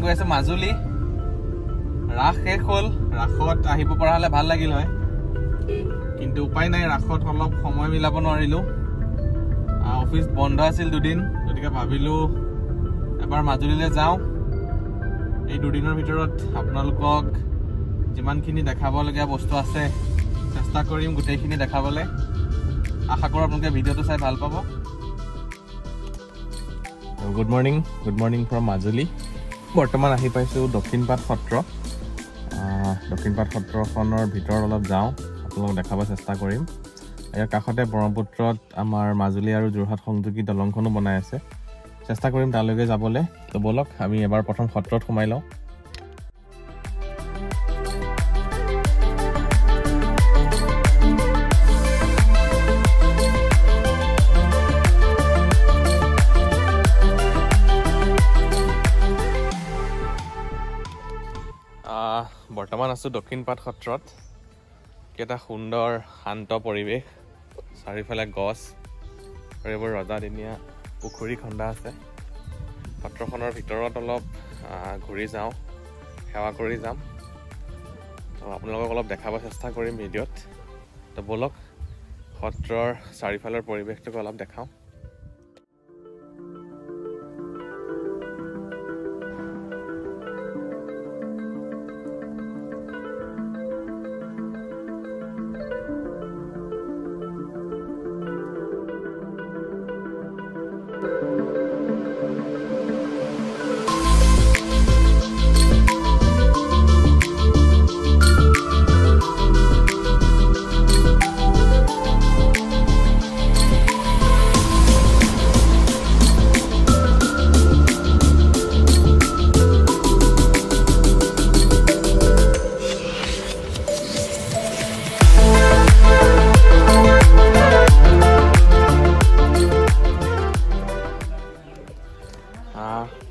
গৈ আছে মাজুলী ৰাস শেষ হ'ল ৰাসত আহিব পৰা হলে ভাল লাগিল হয় কিন্তু উপায় নাই ৰাসত অলপ সময় মিলাব নোৱাৰিলো অফিস বন্ধ আছিল দুদিন গতিকে ভাবিলো এবাৰ মাজুলীলৈ যাওঁ এই দুদিনৰ ভিতৰত আপোনালোকক যিমানখিনি দেখাবলগীয়া বস্তু আছে চেষ্টা কৰিম গোটেইখিনি দেখাবলৈ আশা কৰোঁ আপোনালোকে ভিডিঅ'টো চাই ভাল পাব গুড মৰ্নিং ফ্ৰম মাজুলী বৰ্তমান আহি পাইছোঁ দক্ষিণপাট সত্ৰখনৰ ভিতৰত অলপ যাওঁ আপোনালোকক দেখাব চেষ্টা কৰিম ইয়াৰ কাষতে ব্ৰহ্মপুত্ৰত আমাৰ মাজুলী আৰু যোৰহাট সংযোগী দলংখনো বনাই আছে চেষ্টা কৰিম তালৈকে যাবলৈ তো বলক আমি এবাৰ প্ৰথম সত্ৰত সোমাই লওঁ বৰ্তমান আছোঁ দক্ষিণপাট সত্ৰত কেইটা সুন্দৰ শান্ত পৰিৱেশ চাৰিওফালে গছ আৰু এইবোৰ ৰজাদিনীয়া পুখুৰী খন্দা আছে সত্ৰখনৰ ভিতৰত অলপ ঘূৰি যাওঁ সেৱা কৰি যাম তো আপোনালোকক অলপ দেখাব চেষ্টা কৰিম ভিডিঅ'ত তো বলক সত্ৰৰ চাৰিওফালৰ পৰিৱেশটোক অলপ দেখাওঁ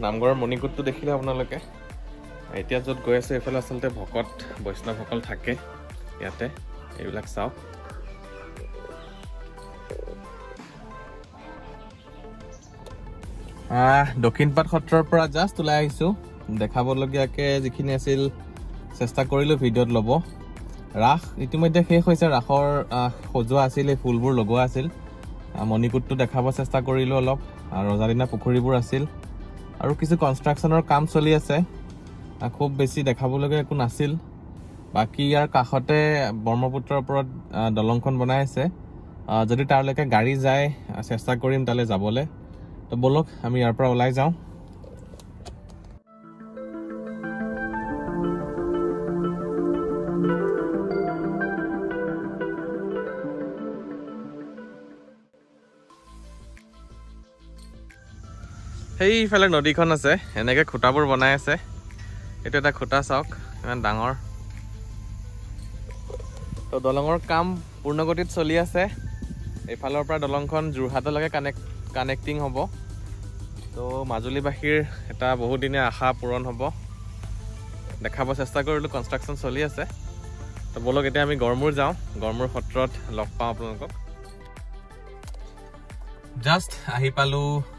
নামঘৰৰ মণিকূটটো দেখিলে আপোনালোকে এতিয়া য'ত গৈ আছে এইফালে আচলতে ভকত বৈষ্ণৱসকল থাকে ইয়াতে এইবিলাক চাওক দক্ষিণপাট সত্ৰৰ পৰা জাষ্ট ওলাই আহিছোঁ দেখাবলগীয়াকৈ যিখিনি আছিল চেষ্টা কৰিলোঁ ভিডিঅ'ত ল'ব ৰাস ইতিমধ্যে শেষ হৈছে ৰাসৰ সজোৱা আছিল এই ফুলবোৰ লগোৱা আছিল মণিকূটটো দেখাব চেষ্টা কৰিলোঁ অলপ ৰজাদিনীয়া পুখুৰীবোৰ আছিল আৰু কিছু কনষ্ট্ৰাকশ্যনৰ কাম চলি আছে খুব বেছি দেখাবলগীয়া একো নাছিল বাকী ইয়াৰ কাষতে ব্ৰহ্মপুত্ৰৰ ওপৰত দলংখন বনাই আছে যদি তাৰলৈকে গাড়ী যায় চেষ্টা কৰিম তালৈ যাবলৈ তো বলক আমি ইয়াৰ পৰা ওলাই যাওঁ সেইফালে নদীখন আছে এনেকৈ খুঁটাবোৰ বনাই আছে এইটো এটা খুঁটা চাওক ইমান ডাঙৰ তো দলঙৰ কাম পূৰ্ণগতিত চলি আছে এইফালৰ পৰা দলংখন যোৰহাটলৈকে কানেক্টিং হ'ব তো মাজুলীবাসীৰ এটা বহুদিনীয়া আশা পূৰণ হ'ব দেখাব চেষ্টা কৰিলোঁ কনষ্ট্ৰাকশ্যন চলি আছে তো বলক এতিয়া আমি গড়মূৰ যাওঁ গড়মূৰ সত্ৰত লগ পাওঁ আপোনালোকক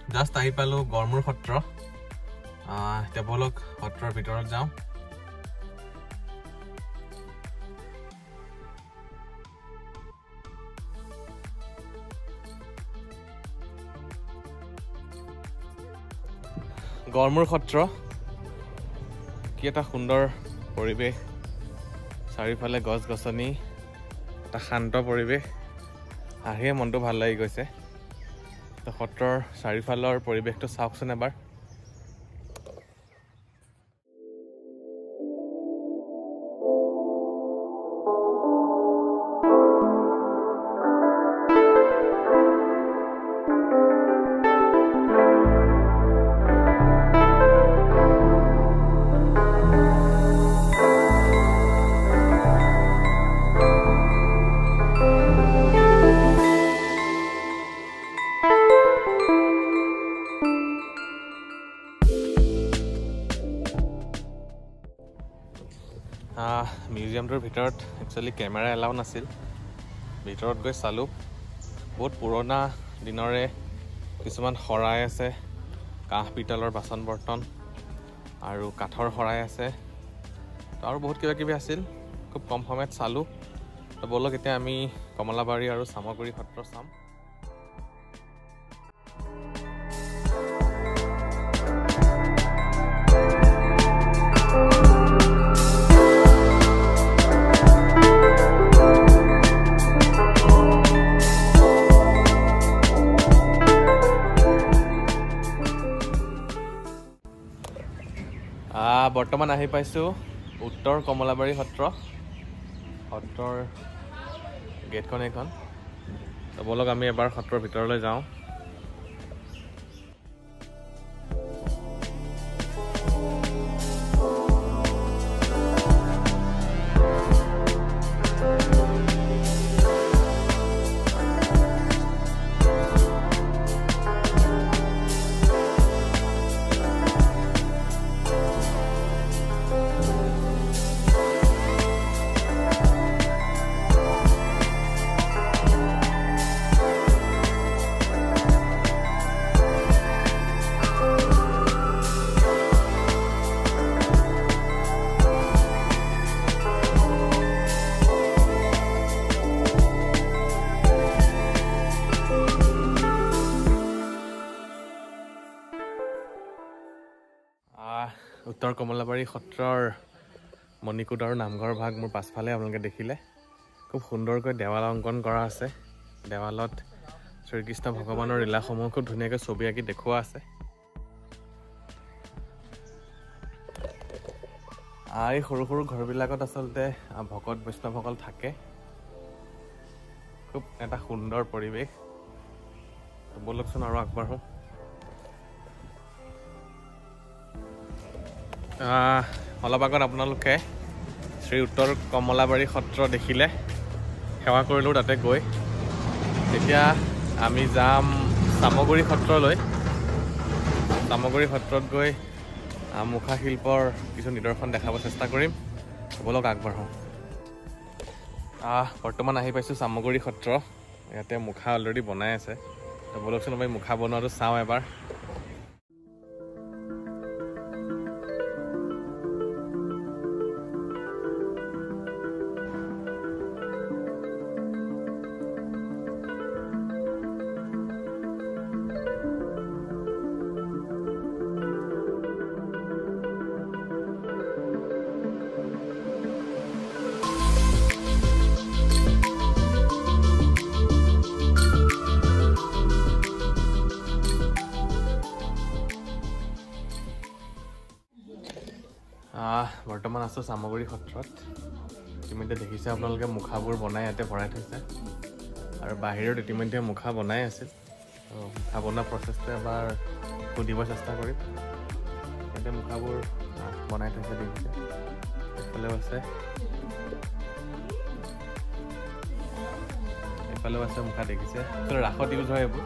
জাষ্ট আহি পালোঁ গড়মূৰ সত্ৰ এতিয়া বলক সত্ৰৰ ভিতৰত যাওঁ গড়মূৰ সত্ৰ কি এটা সুন্দৰ পৰিৱেশ চাৰিওফালে গছ গছনি এটা শান্ত পৰিৱেশ আহিয়ে মনটো ভাল লাগি গৈছে সত্ৰৰ চাৰিওফালৰ পৰিৱেশটো চাওকচোন এবাৰ মিউজিয়ামটোৰ ভিতৰত একচুৱেলি কেমেৰা এলাউ নাছিল ভিতৰত গৈ চালোঁ বহুত পুৰণা দিনৰে কিছুমান শৰাই আছে কাঁহ পিতলৰ বাচন বৰ্তন আৰু কাঠৰ শৰাই আছে আৰু বহুত কিবা কিবি আছিল খুব কম সময়ত চালোঁ তো বলক এতিয়া আমি কমলাবাৰী আৰু চামগুৰি সত্ৰ চাম বৰ্তমান আহি পাইছোঁ উত্তৰ কমলাবাৰী সত্ৰৰ গেটখন এইখন তো বলক আমি এবাৰ সত্ৰৰ ভিতৰলৈ যাওঁ উত্তৰ কমলাবাৰী সত্ৰৰ মণিকূট আৰু নামঘৰ ভাগ মোৰ পাছফালে আপোনালোকে দেখিলে খুব সুন্দৰকৈ দেৱাল অংকন কৰা আছে দেৱালত শ্ৰীকৃষ্ণ ভগৱানৰ লীলাসমূহ খুব ধুনীয়াকৈ ছবি আঁকি দেখুওৱা আছে এই সৰু সৰু ঘৰবিলাকত আচলতে ভকত বৈষ্ণৱসকল থাকে খুব এটা সুন্দৰ পৰিৱেশ বলকচোন আৰু আগবাঢ়ো অলপ আগত আপোনালোকে শ্ৰী উত্তৰ কমলাবাৰী সত্ৰ দেখিলে সেৱা কৰিলোঁ তাতে গৈ এতিয়া আমি যাম চামগুৰি সত্ৰলৈ চামগুৰি সত্ৰত গৈ মুখা শিল্পৰ কিছু নিদৰ্শন দেখাব চেষ্টা কৰিম বলক আগবাঢ়োঁ বৰ্তমান আহি পাইছোঁ চামগুৰি সত্ৰ ইয়াতে মুখা অলৰেডি বনাই আছে বলকচোন আমি মুখা বনোৱাটো চাওঁ এবাৰ বৰ্তমান আছোঁ চামগুৰি সত্ৰত ইতিমধ্যে দেখিছে আপোনালোকে মুখাবোৰ বনাই ইয়াতে ভৰাই থৈছে আৰু বাহিৰত ইতিমধ্যে মুখা বনাই আছিল মুখা বনোৱা প্ৰচেছটো এবাৰ সুধিব চেষ্টা কৰিম ইয়াতে মুখাবোৰ বনাই থৈছে দেখিছে এইফালেও আছে মুখা দেখিছে ৰাসত ইউজ হয় এইবোৰ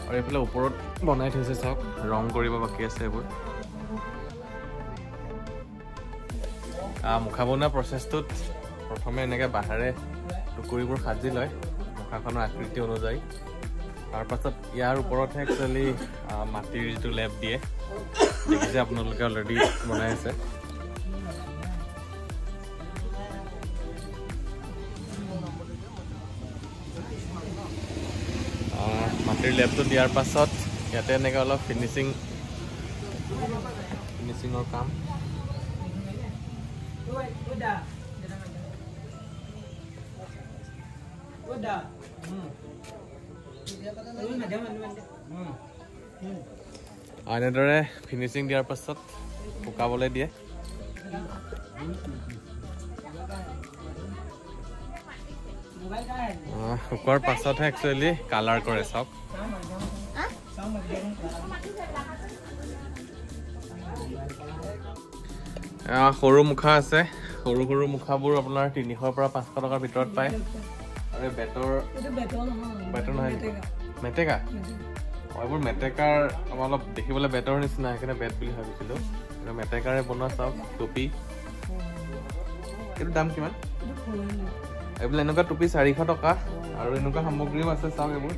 আৰু এইফালে ওপৰত বনাই থৈছে চাওক ৰং কৰিব বাকী আছে এইবোৰ মুখা বনোৱা প্ৰচেছটোত প্ৰথমে এনেকৈ বাঁহেৰে টুকুৰিবোৰ সাজি লয় মুখাখনৰ আকৃতি অনুযায়ী তাৰপাছত ইয়াৰ ওপৰতহে একচুৱেলি মাটিৰ যিটো লেপ দিয়ে দেখিছে আপোনালোকে অলৰেডি বনাই আছে মাটিৰ লেপটো দিয়াৰ পাছত ইয়াতে এনেকৈ অলপ ফিনিচিঙৰ কাম এনেদৰে ফিনিচিং দিয়াৰ পাছত শুকাবলৈ দিয়ে শুকোৱাৰ পাছতহে একচুৱেলি কালাৰ কৰে চাওক সৰু মুখা আছে সৰু সৰু মুখাবোৰ আপোনাৰ 300 পৰা 500 টকাৰ ভিতৰত পায় আৰু বেতৰ নহয় মেটেকা এইবোৰ মেটেকাৰ অলপ দেখিবলৈ বেতৰ নিচিনা সেইকাৰণে বেত বুলি ভাবিছিলোঁ মেটেকাৰে বনোৱা চাওক টুপি এইটো দাম কিমান এইবোৰ এনেকুৱা টুপি 400 টকা আৰু এনেকুৱা সামগ্ৰীও আছে চাওক এইবোৰ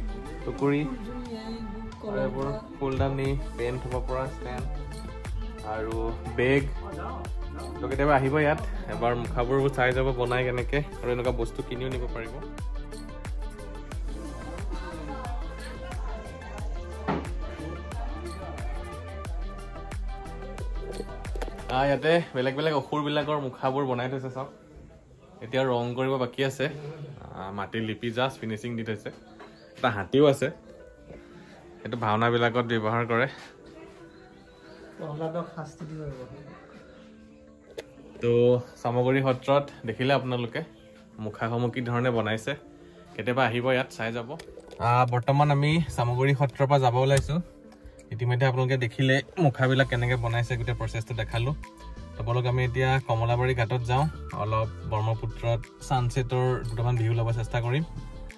টুকুৰি আৰু এইবোৰ ফুলদানি পেন থ'ব পৰা ষ্টেণ্ড আৰু বেগ তো কেতিয়াবা আহিব ইয়াত এবাৰ মুখাবোৰ চাই যাব বনাই কেনেকৈ আৰু এনেকুৱা বস্তু কিনিও নিব পাৰিব ইয়াতে বেলেগ বেলেগ অসুৰবিলাকৰ মুখাবোৰ বনাই থৈছে চাওক এতিয়া ৰং কৰিব বাকী আছে মাটিৰ লিপি জাষ্ট ফিনিচিং দি থৈছে এটা হাতীও আছে এইটো ভাওনাবিলাকত ব্যৱহাৰ কৰে তো চামগুৰি সত্ৰত দেখিলে আপোনালোকে মুখাসমূহ কি ধৰণে বনাইছে কেতিয়াবা আহিব ইয়াত চাই যাব বৰ্তমান আমি চামগুৰি সত্ৰৰ পৰা যাব ওলাইছোঁ ইতিমধ্যে আপোনালোকে দেখিলে মুখাবিলাক কেনেকৈ বনাইছে গোটেই প্ৰচেছটো দেখালোঁ তো বলক আমি এতিয়া কমলাবাৰী ঘাটত যাওঁ অলপ ব্ৰহ্মপুত্ৰত ছানছেটৰ দুটামান ভিউ ল'ব চেষ্টা কৰিম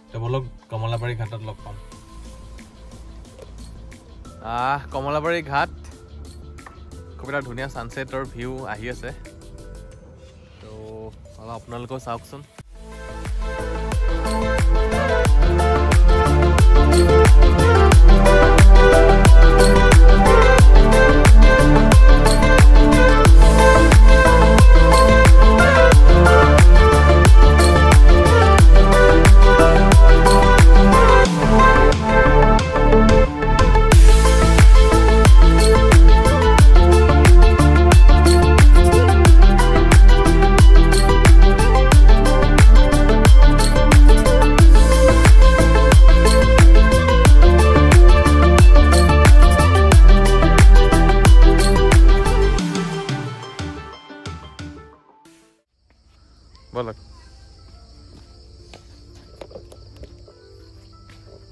তো বলক কমলাবাৰী ঘাটত লগ পাম কমলাবাৰী ঘাট খুব এটা ধুনীয়া ছানছেটৰ ভিউ আহি আছে তো অলপ আপোনালোকেও চাওকচোন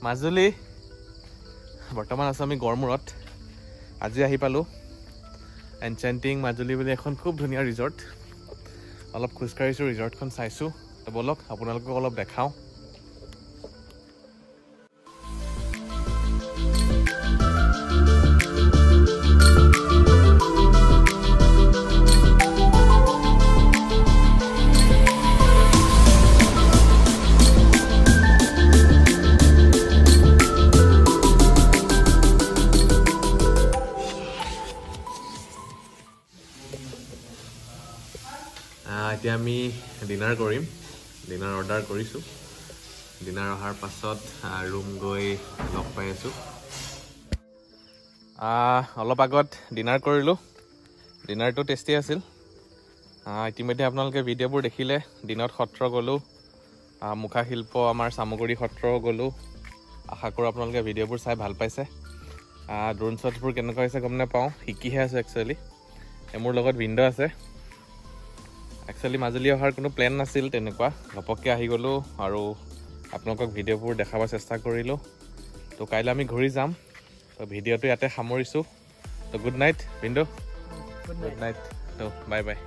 মাজুলী বৰ্তমান আছোঁ আমি গড়মূৰত আজি আহি পালোঁ এনচেণ্টিং মাজুলী বুলি এখন খুব ধুনীয়া ৰিজৰ্ট অলপ খোজকাঢ়িছোঁ ৰিজৰ্টখন চাইছোঁ তো বলক আপোনালোকক অলপ দেখাওঁ এতিয়া আমি ডিনাৰ কৰিম ডিনাৰ অৰ্ডাৰ কৰিছোঁ ডিনাৰ অহাৰ পাছত ৰুম গৈ লগ পাই আছোঁ অলপ আগত ডিনাৰ কৰিলোঁ ডিনাৰটো টেষ্টি আছিল ইতিমধ্যে আপোনালোকে ভিডিঅ'বোৰ দেখিলে দিনত সত্ৰ গ'লোঁ মুখাশিল্প আমাৰ চামগুৰি সত্ৰ গ'লোঁ আশা কৰোঁ আপোনালোকে ভিডিঅ'বোৰ চাই ভাল পাইছে ড্ৰোন শ্বটবোৰ কেনেকুৱা হৈছে গম নাপাওঁ শিকিহে আছোঁ একচুৱেলি মোৰ লগত ভিন্দ আছে একচুৱেলি মাজুলী অহাৰ কোনো প্লেন নাছিল তেনেকুৱা ঘপককৈ আহি গ'লোঁ আৰু আপোনালোকক ভিডিঅ'বোৰ দেখাব চেষ্টা কৰিলোঁ তো কাইলৈ আমি ঘূৰি যাম তো ভিডিঅ'টো ইয়াতে সামৰিছোঁ তো গুড নাইট ভিন্দু গুড নাইট তো বাই বাই